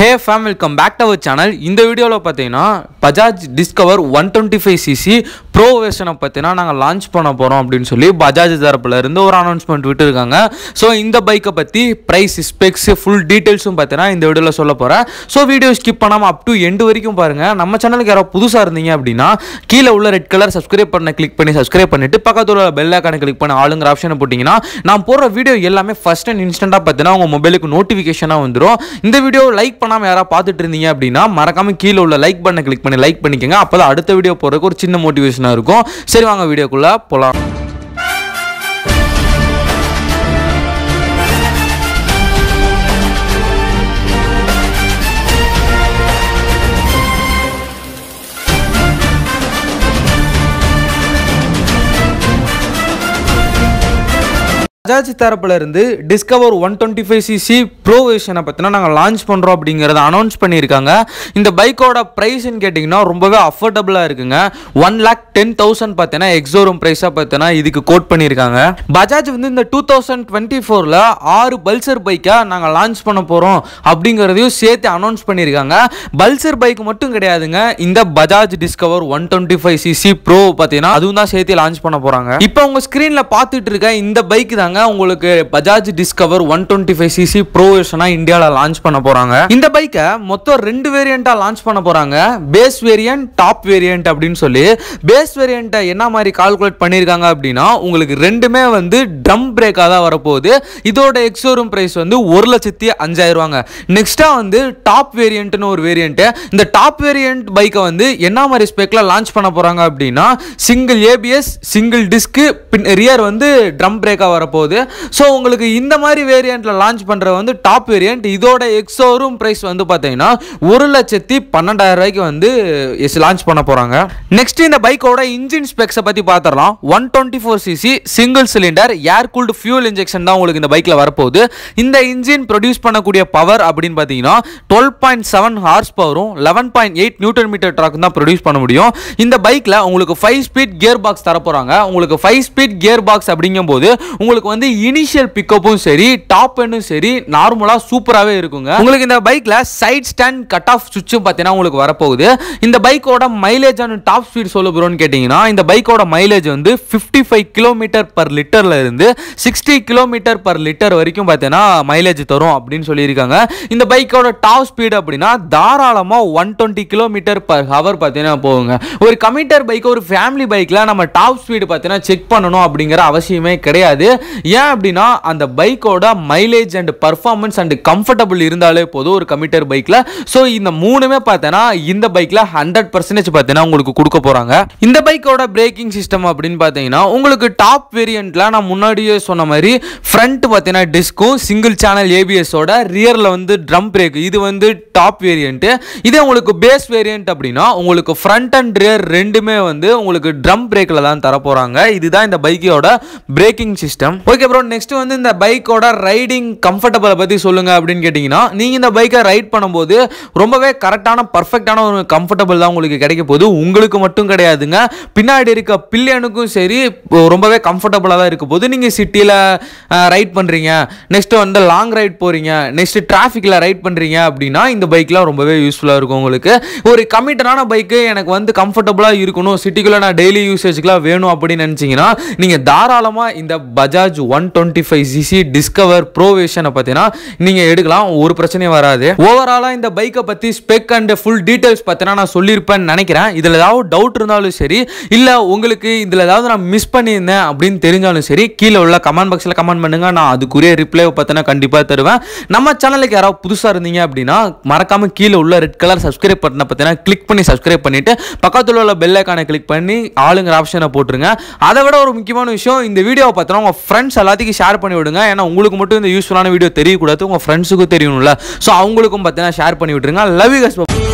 Hey fam, welcome back to our channel. In the video பார்த்தீங்கன்னா Bajaj Discover 125cc Pro version பார்த்தீங்கன்னா நாங்க launch பண்ண போறோம் அப்படினு சொல்லி Bajaj தரப்புல இருந்து ஒரு அனௌன்ஸ்மென்ட் விட்டுருக்காங்க. சோ இந்த பைக்கை பத்தி பிரைஸ், ஸ்பெக்ஸ், ஃபுல் டீடைல்ஸும் பார்த்தீங்கன்னா இந்த வீடியோல சொல்ல போறேன். சோ வீடியோ ஸ்கிப் பண்ணாம அப் டு எண்ட் வரைக்கும் பாருங்க. நம்ம சேனலுக்கு யாரோ புதுசா இருந்தீங்க அப்படினா கீழ உள்ள ரெட் கலர் சப்ஸ்கிரைப் பட்டனை கிளிக் பண்ணி சப்ஸ்கிரைப் பண்ணிட்டு பக்கத்துல உள்ள பெல் ஐகானை கிளிக் பண்ணி ஆளுங்கற ஆப்ஷனை போடிங்கனா நான் போடுற வீடியோ எல்லாமே ஃபர்ஸ்ட் அண்ட் இன்ஸ்டன்ட்டா பார்த்தீங்கன்னா உங்க மொபைலுக்கு நோட்டிஃபிகேஷனா வந்துரும். இந்த வீடியோ லைக் பண்ணாம யாரா பார்த்துட்டு இருந்தீங்க அப்படினா மறக்காம கீழ உள்ள லைக் பட்டனை கிளிக் பண்ணி லைக் பண்ணிக்கங்க. அப்பதான் அடுத்த வீடியோ போறதுக்கு ஒரு சின்ன மோட்டிவேஷனா இருக்கும். சரி வாங்க வீடியோக்குள்ள போலாம். Bajaj தரப்புல இருந்து Discover 125cc Pro version பத்தினா நாங்க லான்ச் பண்றோம் அப்படிங்கறத அனௌன்ஸ் பண்ணிருக்காங்க. இந்த பைக்கோட பிரைஸ் ன்னு கேட்டிங்கனா ரொம்பவே அஃபோர்டபிளா இருக்குங்க. 1,10,000 பத்தினா எக்ஸோரூம் பிரைஸா பத்தினா இதுக்கு கோட் பண்ணிருக்காங்க. Bajaj வந்து இந்த 2024ல 6 பல்சர் பைக்கா நாங்க லான்ச் பண்ண போறோம் அப்படிங்கறதையும் சேர்த்து அனௌன்ஸ் பண்ணிருக்காங்க. பல்சர் பைக் மட்டும் கிடையாதுங்க. இந்த Bajaj Discover 125cc Pro பத்தினா அதுவும் தான் சேர்த்து லான்ச் பண்ண போறாங்க. இப்போ உங்க ஸ்கிரீன்ல பாத்துட்டு இருக்க இந்த பைக் தான் உங்களுக்கு Bajaj Discover 125cc Pro version இந்தியால லான்ச் பண்ண போறாங்க. இந்த பைக்கை மொத்தம் 2 வேரியண்டா லான்ச் பண்ண போறாங்க. பேஸ் வேரியன்ட், டாப் வேரியன்ட் அப்படினு சொல்லி. பேஸ் வேரியன்ட் என்ன மாதிரி கால்குலேட் பண்ணிருக்காங்க அப்படினா உங்களுக்கு ரெண்டுமே வந்து ட்ரம் பிரேக்கா தான் வரப்போகுது. இதோட எக்ஸோரூம் பிரைஸ் வந்து 1,05,000. நெக்ஸ்டா வந்து டாப் வேரியன்ட்னு ஒரு வேரியன்ட். இந்த டாப் வேரியன்ட் பைக்கை வந்து என்ன மாதிரி ஸ்பெக்ல லான்ச் பண்ண போறாங்க அப்படினா single ABS, single disk, rear வந்து ட்ரம் பிரேக்கா வரப்போகுது. சோ உங்களுக்கு இந்த மாதிரி வேரியன்ட்ல லான்ச் பண்ற வந்து டாப் வேரியன்ட். இதோட எக்ஸோரூம் பிரைஸ் வந்து பாத்தீங்கன்னா 1,12,000 வந்து லான்ச் பண்ண போறாங்க. நெக்ஸ்ட் இந்த பைக்கோட இன்ஜின் ஸ்பெக்ஸ் பத்தி பார்த்தறலாம். 124cc சிங்கிள் சிலிண்டர் ஏர் கூல்டு ஃபியூல் இன்ஜெக்ஷன் தான் உங்களுக்கு இந்த பைக்ல வரப்போகுது. இந்த இன்ஜின் ப்ரொடியூஸ் பண்ணக்கூடிய பவர் அப்படின்னு பாத்தீங்கன்னா 12.7 ஹார்ஸ் பவரும் 11.8 நியூட்டன் மீட்டர் டார்க் தான் ப்ரொடியூஸ் பண்ண முடியும். இந்த பைக்ல உங்களுக்கு 5 ஸ்பீட் கியர் பாக்ஸ் தர போறாங்க. உங்களுக்கு 5 ஸ்பீட் கியர் பாக்ஸ் அப்படிங்கும்போது உங்களுக்கு வந்து இனிஷியல் பிக்கப்பும் சரி, டாப் எண்டும் சரி நார்மலா சூப்பராவே இருக்குங்க. உங்களுக்கு இந்த பைக்ல சைடு ஸ்டாண்ட் கட் ஆஃப் சுவிட்சும் பார்த்தீங்கன்னா உங்களுக்கு வரப்போகுது. இந்த பைக்கோட மைலேஜ் அண்ட் டாப் ஸ்பீட் சொல்ல போறோம்னு கேட்டீங்கன்னா இந்த பைக்கோட மைலேஜ் வந்து 55 கிலோமீட்டர் பர் லிட்டர்ல இருந்து 60 கிலோமீட்டர் பர் லிட்டர் வரைக்கும் பார்த்தீங்கன்னா மைலேஜ் தரும் அப்படின்னு சொல்லியிருக்காங்க. இந்த பைக்கோட டாப் ஸ்பீட் அப்படின்னா தாராளமா 120 கிலோமீட்டர் பர் ஹவர் பார்த்தீங்கன்னா போகுங்க. ஒரு கமிட்டர் பைக், ஒரு ஃபேமிலி பைக்ல நம்ம டாப் ஸ்பீட் பார்த்தீங்கன்னா செக் பண்ணணும் அப்படிங்கிற அவசியமே கிடையாது. ஏன் அப்படின்னா அந்த பைக்கோட mileage and performance and comfortable இருந்தாலே போதும் ஒரு கமிட்டர் பைக்ல. சோ இந்த மூணுமே பார்த்தனா இந்த பைக்ல 100% பார்த்தீங்கன்னா உங்களுக்கு கொடுக்க போறாங்க. இந்த பைக்கோட பிரேக்கிங் சிஸ்டம் அப்படின்னு பார்த்தீங்கன்னா உங்களுக்கு டாப் வேரியன்ட்ல நான் முன்னாடியே சொன்ன மாதிரி ஃப்ரண்ட் பார்த்தீங்கன்னா டிஸ்க்கும் சிங்கிள் சேனல் ஏபிஎஸ் ஓட ரியர்ல வந்து ட்ரம் பிரேக், இது வந்து டாப் வேரியன்ட். இதே உங்களுக்கு பேஸ் வேரியன்ட் அப்படின்னா உங்களுக்கு ஃப்ரண்ட் அண்ட் ரியர் ரெண்டுமே வந்து உங்களுக்கு ட்ரம் பிரேக்ல தான் தர போறாங்க. இதுதான் இந்த பைக்கோட braking system. Okay bro, next வந்து இந்த பைக்கோட ரைடிங் கம்ஃபர்டபிளை பத்தி சொல்லுங்க அப்படின்னு கேட்டீங்கன்னா நீங்க இந்த பைக்கை ரைட் பண்ணும்போது ரொம்பவே கரெக்டான பர்ஃபெக்டான ஒரு கம்ஃபர்டபிள் தான் உங்களுக்கு கிடைக்க போகுது. உங்களுக்கு மட்டும் கிடையாதுங்க, பின்னாடி இருக்க பில்லியனுக்கும் சரி ரொம்பவே கம்ஃபர்டபுளா தான் இருக்க போகுது. நீங்க சிட்டில ரைட் பண்றீங்க, நெக்ஸ்ட் வந்து லாங் ரைட் போறீங்க, நெக்ஸ்ட் டிராஃபிக்ல ரைட் பண்றீங்க அப்படின்னா இந்த பைக்லாம் ரொம்பவே யூஸ்ஃபுல்லா இருக்கும் உங்களுக்கு. ஒரு கமிட்டடான பைக்கு எனக்கு வந்து கம்ஃபர்டபுளா இருக்கணும், சிட்டிக்குள்ள நான் டெய்லி யூசேஜ்க்குலாம் வேணும் அப்படின்னு நினைச்சீங்கன்னா நீங்க தாராளமா இந்த Bajaj 125cc Discover Pro version பார்த்தீங்கன்னா நீங்க எடுக்கலாம், ஒரு பிரச்சனையும் வராது. ஓவராலா இந்த பைக்கை பத்தி ஸ்பெக் அண்ட் ஃபுல் டீடைல்ஸ் பார்த்தீங்கன்னா நான் சொல்லியிருப்பேன்னு நினைக்கிறேன். இதுல ஏதாவது டவுட் இருந்தாலும் சரி, இல்ல உங்களுக்கு இதுல ஏதாவது நான் மிஸ் பண்ணியிருந்தேன் அப்படின்னு தெரிஞ்சாலும் சரி கீழே உள்ள கமெண்ட் பாக்ஸ்ல கமெண்ட் பண்ணுங்க. நான் அதுக்குரிய ரிப்ளை பார்த்தீங்கன்னா கண்டிப்பா தருவேன். நம்ம சேனலுக்கு யாராவது புதுசா இருந்தீங்க அப்படின்னா மறக்காம கீழே உள்ள ரெட் கலர் சப்ஸ்கிரைப் பட்டனை பார்த்தீங்கன்னா கிளிக் பண்ணி சப்ஸ்கிரைப் பண்ணிட்டு பக்கத்துல உள்ள பெல் ஐகானை கிளிக் பண்ணி ஆளுங்கிற ஆப்ஷனை போட்டுருங்க. அதை விட ஒரு முக்கியமான விஷயம், இந்த வீடியோவை பார்த்தீங்கன்னா உங்க ஃப்ரெண்ட்ஸ் எல்லாத்துக்கும் ஷேர் பண்ணி விடுங்க. ஏன்னா உங்களுக்கு மட்டும் இந்த யூஸ்ஃபுல்லான வீடியோ தெரியக்கூடாது, உங்க ஃப்ரெண்ட்ஸுக்கும் தெரியணும்ல. ஸோ அவங்களுக்கும் பார்த்தீங்கன்னா ஷேர் பண்ணி விட்டுருங்க. Love you guys.